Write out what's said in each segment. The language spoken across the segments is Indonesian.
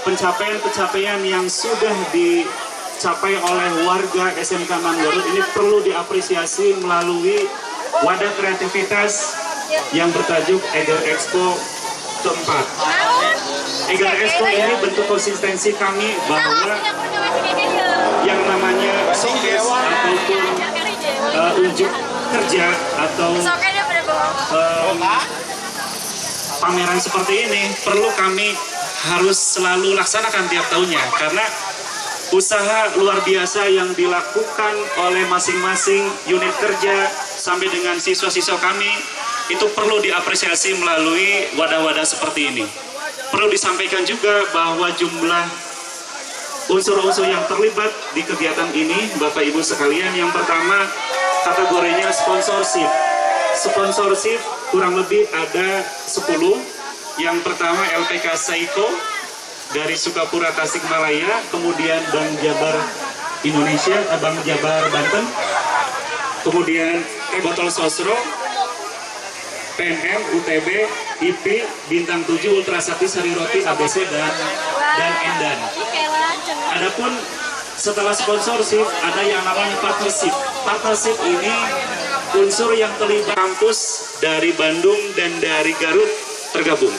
pencapaian-pencapaian yang sudah dicapai oleh warga SMK 6 Garut ini perlu diapresiasi melalui wadah kreativitas yang bertajuk Eger Expo keempat. Eger Expo ini bentuk konsistensi kami bahwa yang namanya showcase ataupun unjuk kerja atau pameran seperti ini perlu kami harus selalu laksanakan tiap tahunnya, karena usaha luar biasa yang dilakukan oleh masing-masing unit kerja sampai dengan siswa-siswa kami itu perlu diapresiasi melalui wadah-wadah seperti ini. Perlu disampaikan juga bahwa jumlah unsur-unsur yang terlibat di kegiatan ini, Bapak Ibu sekalian, yang pertama kategorinya sponsorship. Sponsorship kurang lebih ada 10. Yang pertama LPK Seiko dari Sukapura Tasikmalaya, kemudian Bank Jabar Indonesia, Bank Jabar Banten, kemudian Botol Sosro, PNM, UTB, IP, Bintang 7, Ultra Sakti, Sari Roti, ABC, dan Endan. Adapun setelah sponsorship ada yang namanya partnership. Partnership ini unsur yang terlibat kampus dari Bandung dan dari Garut tergabung.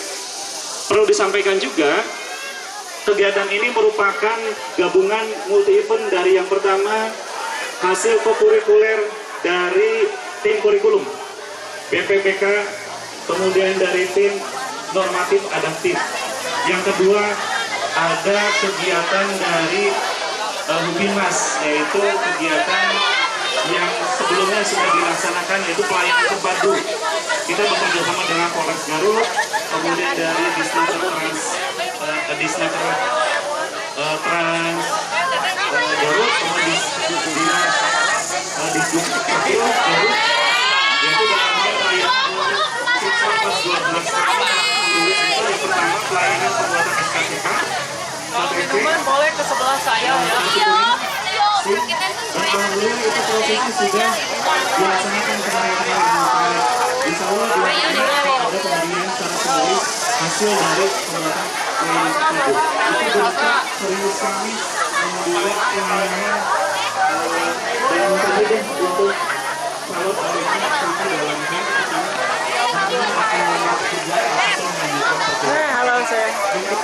Perlu disampaikan juga, kegiatan ini merupakan gabungan multi event dari yang pertama hasil kokurikuler dari tim kurikulum BPPK, kemudian dari tim normatif adaptif. Yang kedua ada kegiatan dari Hubimas, yaitu kegiatan yang sebelumnya sudah dilaksanakan, yaitu pelayanan terpadu. Kita bekerja sama dengan Polres Garut, kemudian dari Disnaker Trans Garut, kemudian Disnaker Garut, yaitu dalam hal pelayanan siswa kelas 12 tahun. Yang pertama pelayanan pembuatan SKTK. Teman boleh ke sebelah saya ya. Alhamdulillah itu prosesnya sudah dilaksanakan kemarin. Insya Allah ada pemberian secara simbolis hasil dari pembuatan pelayanan tersebut. Itu berupa serius kami membuat pelayanan dan mencoba untuk salut baliknya sampai dalam hal pertama akan membuat kerja atau melanjutkan pekerjaan. Halo saya.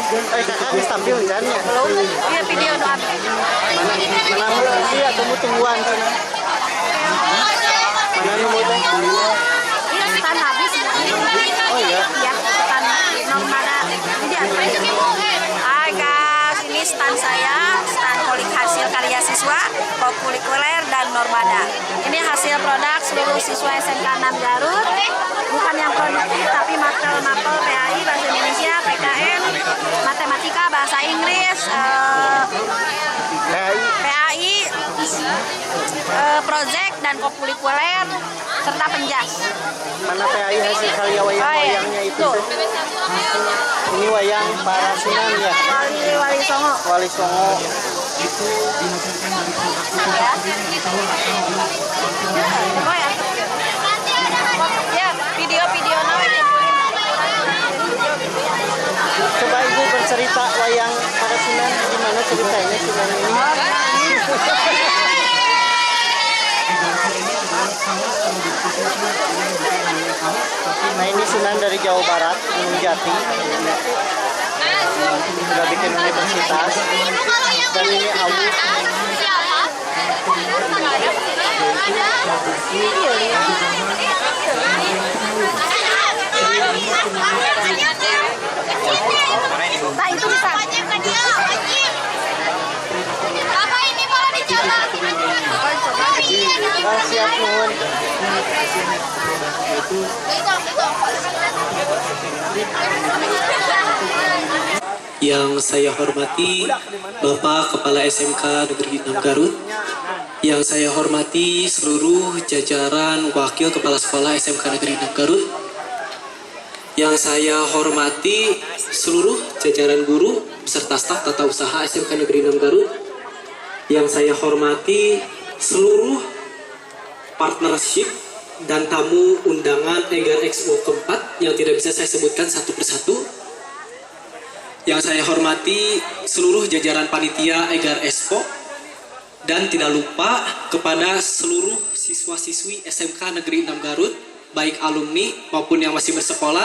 Kakak tampil jangan ya? Belum. Iya video doang. Mana iya tungguan sana. Mana nomor teh? Iya stand habis. Oh iya. Ya stand Normada. Hai guys, ini stand saya, stand polik hasil karya siswa, kokurikuler dan Normada. Ini hasil produk seluruh siswa SMK 6 Garut. Bukan yang produktif tapi mapel-mapel PAI, bahasa Indonesia, PKN, matematika, bahasa Inggris, PAI, project dan kokurikuler serta penjas. Mana PAI hasil karya wayang-wayangnya itu? Ini wayang para Sunan ya? Wali Songo. Wali Songo. Ya, video-video namanya. Coba Ibu bercerita wayang para Sunan, gimana ceritanya Sunan ini? Nah ini Sunan dari Jawa Barat, Gunung Jati. Sudah bikin universitas. Dan ini Awu. Nah itu bisa. Bapak ini boleh dicoba. Siap nuhun. Yang saya hormati Bapak Kepala SMK Negeri 6 Garut, yang saya hormati seluruh jajaran Wakil Kepala Sekolah SMK Negeri 6 Garut, yang saya hormati seluruh jajaran guru beserta staf tata usaha SMK Negeri 6 Garut, yang saya hormati seluruh partnership dan tamu undangan Eger Expo keempat yang tidak bisa saya sebutkan satu persatu. Yang saya hormati seluruh jajaran panitia Egar Expo, dan tidak lupa kepada seluruh siswa-siswi SMK Negeri 6 Garut, baik alumni maupun yang masih bersekolah,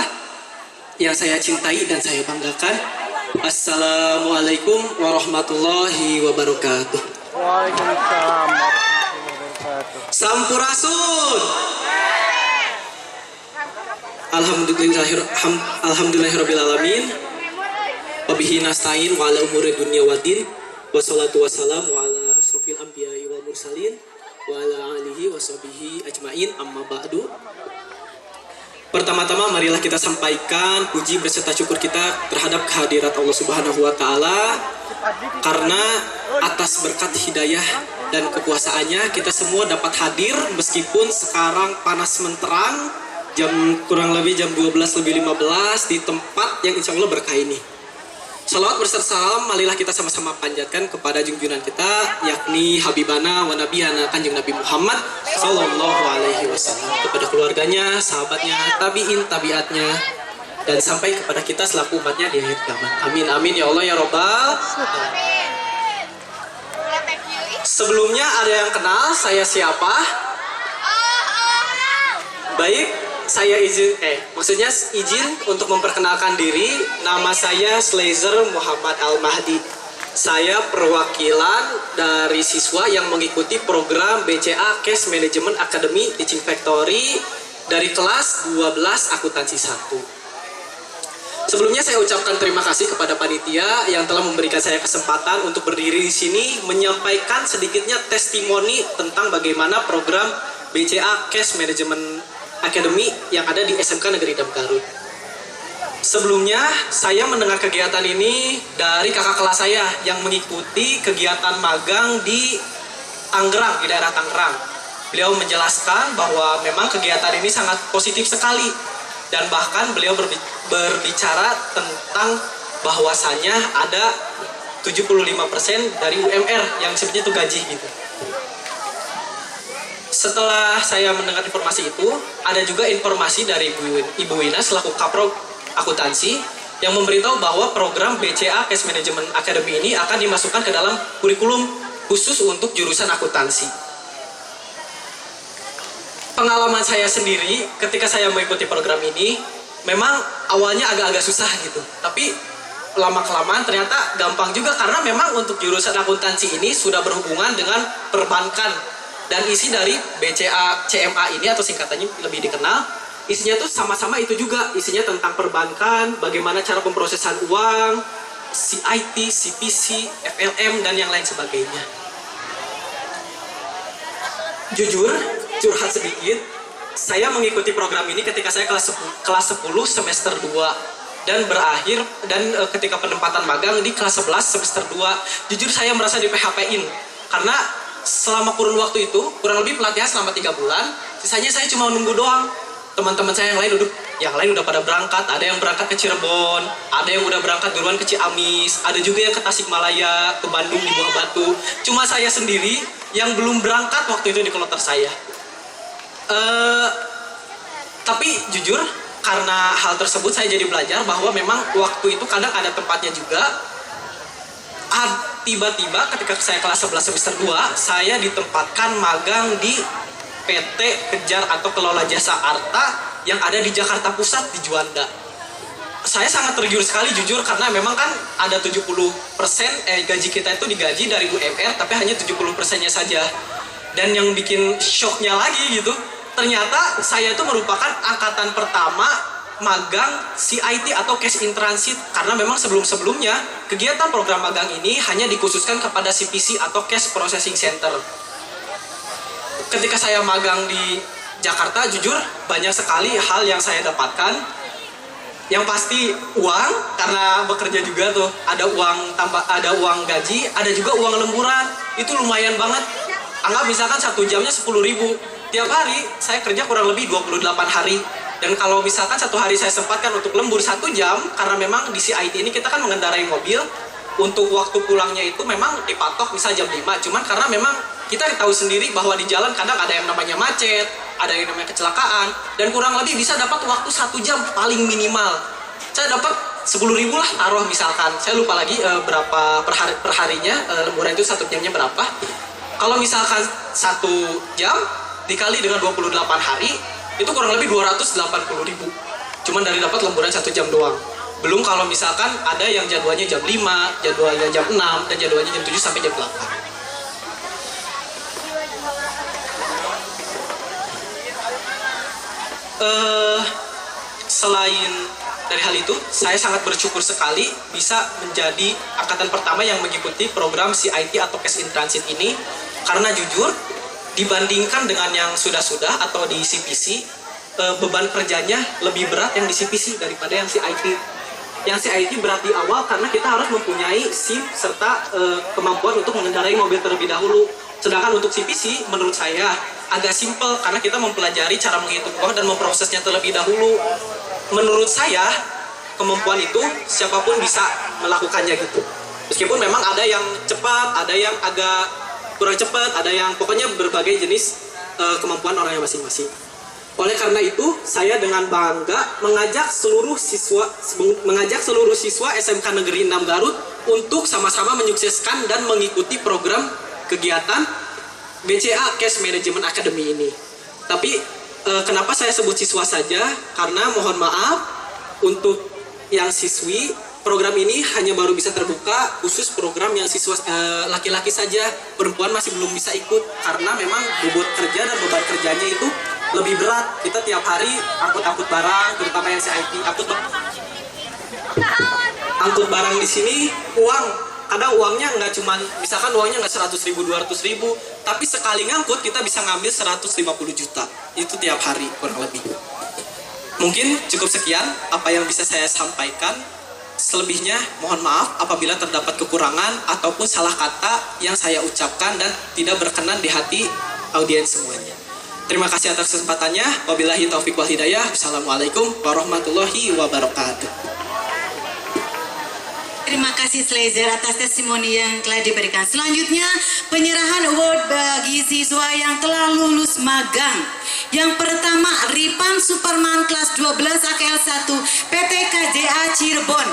yang saya cintai dan saya banggakan. Assalamualaikum warahmatullahi wabarakatuh. Waalaikumsalam warahmatullahi wabarakatuh. Sampurasun. Alhamdulillahirrabbilalamin. Wabihi nasta'in wa ala umuri dunya waddin. Wassalatu wassalamu ala asrofil anbiya'i wal mursalin wa ala alihi wa sahbihi ajmain, amma ba'du. Pertama-tama marilah kita sampaikan puji berserta syukur kita terhadap kehadirat Allah Subhanahu wa taala, karena atas berkat hidayah dan kekuasaannya kita semua dapat hadir meskipun sekarang panas menterang, kurang lebih jam 12:15 di tempat yang insya Allah berkah ini. Salawat berserta salam marilah kita sama-sama panjatkan kepada junjungan kita, yakni Habibana wa Nabiyana Kanjeng Nabi Muhammad Sallallahu Alaihi Wasallam, kepada keluarganya, sahabatnya, tabiin, tabiatnya, dan sampai kepada kita selaku umatnya di akhir zaman. Amin amin ya Allah ya Robbal. Sebelumnya ada yang kenal saya siapa? Baik, saya izin untuk memperkenalkan diri. Nama saya Slazer Muhammad Al-Mahdi. Saya perwakilan dari siswa yang mengikuti program BCA Cash Management Academy Teaching Factory dari kelas 12 akuntansi 1. Sebelumnya saya ucapkan terima kasih kepada panitia yang telah memberikan saya kesempatan untuk berdiri di sini menyampaikan sedikitnya testimoni tentang bagaimana program BCA Cash Management Academy yang ada di SMK Negeri 6 Garut. Sebelumnya saya mendengar kegiatan ini dari kakak kelas saya yang mengikuti kegiatan magang di Tangerang, di daerah Tangerang. Beliau menjelaskan bahwa memang kegiatan ini sangat positif sekali, dan bahkan beliau berbicara tentang bahwasanya ada 75% dari UMR yang sebenarnya itu gaji gitu. Setelah saya mendengar informasi itu, ada juga informasi dari Ibu Wina selaku Kaprog Akuntansi yang memberitahu bahwa program BCA Cash Management Academy ini akan dimasukkan ke dalam kurikulum khusus untuk jurusan akuntansi. Pengalaman saya sendiri ketika saya mengikuti program ini, memang awalnya agak-agak susah gitu, tapi lama-kelamaan ternyata gampang juga, karena memang untuk jurusan akuntansi ini sudah berhubungan dengan perbankan. Dan isi dari BCA CMA ini atau singkatannya lebih dikenal, isinya tuh sama-sama itu juga, isinya tentang perbankan, bagaimana cara pemrosesan uang, CIT, CPC, FLM, dan yang lain sebagainya. Jujur, curhat sedikit, saya mengikuti program ini ketika saya kelas 10 semester 2 dan berakhir, dan ketika penempatan magang di kelas 11 semester 2, jujur saya merasa di PHP-in, karena selama kurun waktu itu, kurang lebih pelatihan selama 3 bulan, sisanya saya cuma nunggu doang. Teman-teman saya yang lain udah pada berangkat, ada yang berangkat ke Cirebon, ada yang udah berangkat duluan ke Ciamis, ada juga yang ke Tasikmalaya, ke Bandung di Buah Batu. Cuma saya sendiri yang belum berangkat waktu itu di kloter saya. Tapi jujur, karena hal tersebut saya jadi belajar bahwa memang waktu itu kadang ada tempatnya juga. Tiba-tiba ketika saya kelas 11 semester 2, saya ditempatkan magang di PT Kejar atau Kelola Jasa Arta yang ada di Jakarta Pusat di Juanda. Saya sangat tergiur sekali jujur, karena memang kan ada 70% gaji kita itu digaji dari UMR, tapi hanya 70%-nya saja. Dan yang bikin shocknya lagi gitu, ternyata saya itu merupakan angkatan pertama magang CIT atau Cash in Transit, karena memang sebelum-sebelumnya kegiatan program magang ini hanya dikhususkan kepada CPC atau Cash Processing Center. Ketika saya magang di Jakarta, jujur banyak sekali hal yang saya dapatkan. Yang pasti uang, karena bekerja juga tuh ada uang tambah, ada uang gaji, ada juga uang lemburan. Itu lumayan banget. Anggap misalkan 1 jamnya 10.000. Tiap hari saya kerja kurang lebih 28 hari. Dan kalau misalkan 1 hari saya sempatkan untuk lembur 1 jam, karena memang di CIT ini kita kan mengendarai mobil, untuk waktu pulangnya itu memang dipatok misal jam 5. Cuman karena memang kita tahu sendiri bahwa di jalan kadang ada yang namanya macet, ada yang namanya kecelakaan, dan kurang lebih bisa dapat waktu 1 jam paling minimal. Saya dapat 10.000 lah taruh misalkan, saya lupa lagi berapa perharinya, lemburan itu 1 jamnya berapa. Kalau misalkan 1 jam dikali dengan 28 hari, itu kurang lebih 280.000. Cuman dari dapat lemburan 1 jam doang. Belum kalau misalkan ada yang jadwalnya jam 5, jadwalnya jam 6, dan jadwalnya jam 7 sampai jam 8. Selain dari hal itu, saya sangat bersyukur sekali bisa menjadi angkatan pertama yang mengikuti program CIT atau Cash in Transit ini. Karena jujur, dibandingkan dengan yang sudah-sudah atau di CPC, beban kerjanya lebih berat yang di CPC daripada yang CIT. Yang CIT berat di awal karena kita harus mempunyai SIM serta kemampuan untuk mengendarai mobil terlebih dahulu. Sedangkan untuk CPC menurut saya agak simpel karena kita mempelajari cara menghitung uang dan memprosesnya terlebih dahulu. Menurut saya kemampuan itu siapapun bisa melakukannya gitu. Meskipun memang ada yang cepat, ada yang agak kurang cepat, ada yang pokoknya berbagai jenis kemampuan orangnya masing-masing. Oleh karena itu, saya dengan bangga mengajak seluruh siswa SMK Negeri 6 Garut untuk sama-sama menyukseskan dan mengikuti program kegiatan BCA Cash Management Academy ini. Tapi kenapa saya sebut siswa saja? Karena mohon maaf untuk yang siswi, program ini hanya baru bisa terbuka khusus program yang siswa laki-laki saja. Perempuan masih belum bisa ikut karena memang bobot kerja dan beban kerjanya itu lebih berat. Kita tiap hari angkut barang, terutama yang CIT, angkut barang di sini uang. Kadang uangnya nggak cuman, misalkan uangnya nggak 100.000, 200.000, tapi sekali ngangkut kita bisa ngambil 150 juta. Itu tiap hari kurang lebih. Mungkin cukup sekian apa yang bisa saya sampaikan. Selebihnya mohon maaf apabila terdapat kekurangan ataupun salah kata yang saya ucapkan dan tidak berkenan di hati audiens semuanya. Terima kasih atas kesempatannya. Wabillahi taufiq wal hidayah. Wassalamualaikum warahmatullahi wabarakatuh. Terima kasih Slazer atas testimoni yang telah diberikan. Selanjutnya penyerahan award bagi siswa yang telah lulus magang. Yang pertama Ripan Superman kelas 12 AKL 1 PT KJA Cirebon.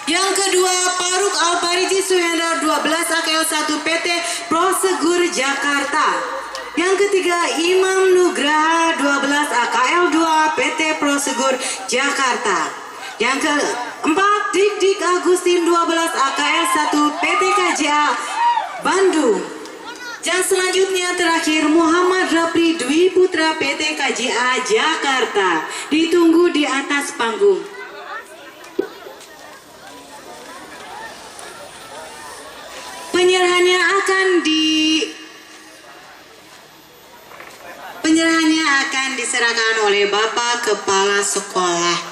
Yang kedua Faruk Alpariji Suhendra 12 AKL 1 PT Prosegur Jakarta. Yang ketiga Imam Nugraha 12 AKL 2 PT Prosegur Jakarta. Yang keempat Dik Agustin 12 AKL 1 PT KJA Bandung. Dan selanjutnya terakhir Muhammad Rapli Dwi Putra PT KJA Jakarta. Ditunggu di atas panggung. Penyerahannya akan diserahkan oleh Bapak Kepala Sekolah.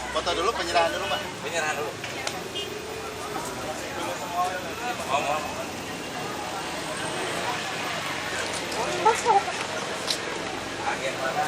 Foto dulu, penyerahan dulu Pak. Penyerahan dulu. Agen mana?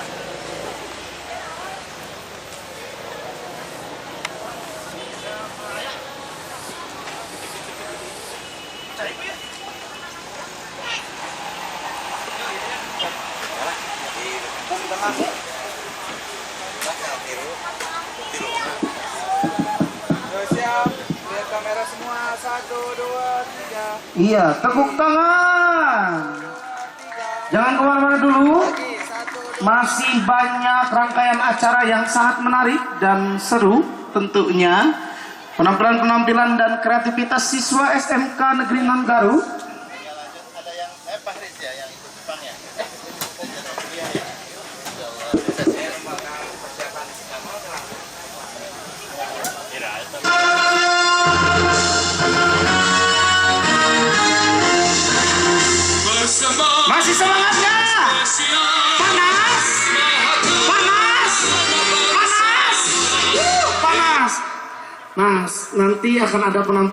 Siap, lihat kamera semua. 1, 2, 3. Iya, tepuk tangan. Jangan kemana-mana dulu. Masih banyak rangkaian acara yang sangat menarik dan seru tentunya. Penampilan-penampilan dan kreativitas siswa SMK Negeri 6 Garut. Ada yang Pak Riz ya, yang ikut Jepang ya. Masih semangat nggak? Panas? Panas? Panas? Panas? Nah, nanti akan ada penampilan.